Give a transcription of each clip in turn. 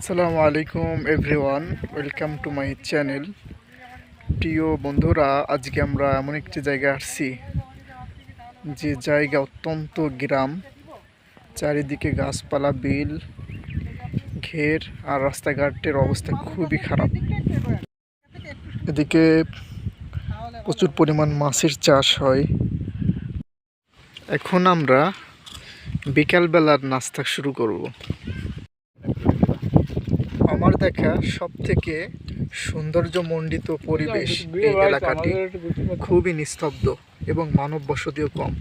আসসালামু আলাইকুম everyone, welcome to my channel. প্রিয় বন্ধুরা, আজকে আমরা এমন একটি জায়গায় আসছি যে জায়গা অত্যন্ত গ্রাম, চারিদিকে গাছপালা, বিল, ঘের আর রাস্তাঘাটের অবস্থা খুবই খারাপ। এদিকে প্রচুর পরিমাণ মাছের চাষ হয়। এখন আমরা বিকালবেলার নাস্তা শুরু করব। আমার দেখা সব থেকে সৌন্দর্যমণ্ডিত পরিবেশ এই এলাকাটি, খুবই নিস্তব্ধ এবং মানব বসতিও কম।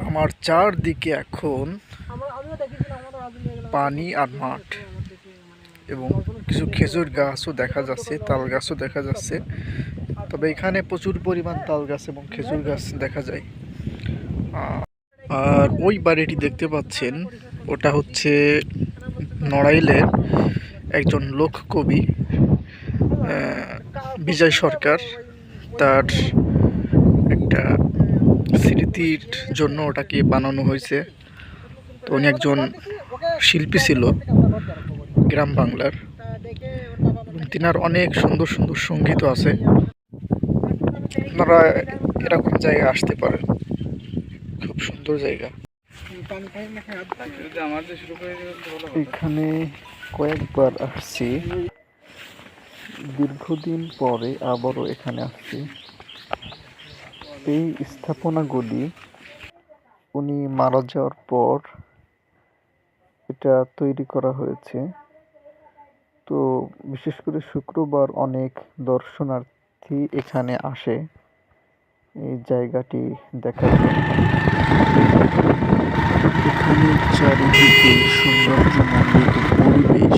আমার চারদিকে এখন পানি আর মাঠ এবং কিছু খেজুর গাছও দেখা যাচ্ছে, তাল গাছও দেখা যাচ্ছে। তবে এখানে প্রচুর পরিমাণ তাল গাছ এবং খেজুর গাছ দেখা যায়। আর ওই বাড়িটি দেখতে পাচ্ছেন, ওটা হচ্ছে নড়াইলের একজন লোক কবি বিজয় সরকার, তার একটা স্মৃতির জন্য ওটাকে বানানো হয়েছে। তো উনি একজন শিল্পী ছিল গ্রাম বাংলার, এবং তিনার অনেক সুন্দর সুন্দর সঙ্গীত আছে। আপনারা এরকম জায়গায় আসতে পারেন, খুব সুন্দর জায়গা। এখানে কয়েকবার আসছি, দীর্ঘদিন পরে আবারও এখানে আসছি। এই স্থাপনাগুলি উনি মারা যাওয়ার পর এটা তৈরি করা হয়েছে। তো বিশেষ করে শুক্রবার অনেক দর্শনার্থী এখানে আসে এই জায়গাটি দেখার জন্য। এখানে চারিদিকে সৌন্দর্যমণ্ডিত পরিবেশ,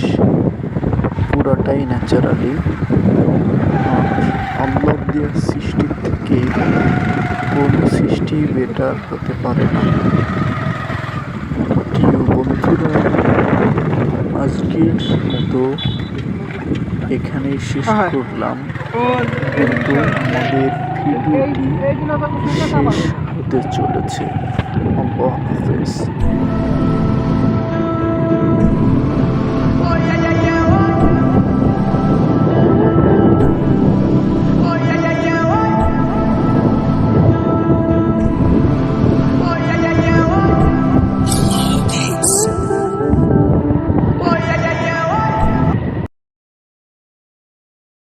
পুরাটাই ন্যাচারালি। আল্লাহ দিয়ে সৃষ্টির থেকে কোনো সৃষ্টি বেটার হতে পারে না। প্রিয় বন্ধুরা, আজকের মতো এখানেই শেষ করলাম, কিন্তু আমাদের ভিডিওটি শেষ হতে চলেছে। আল্লাহ হাফেজ।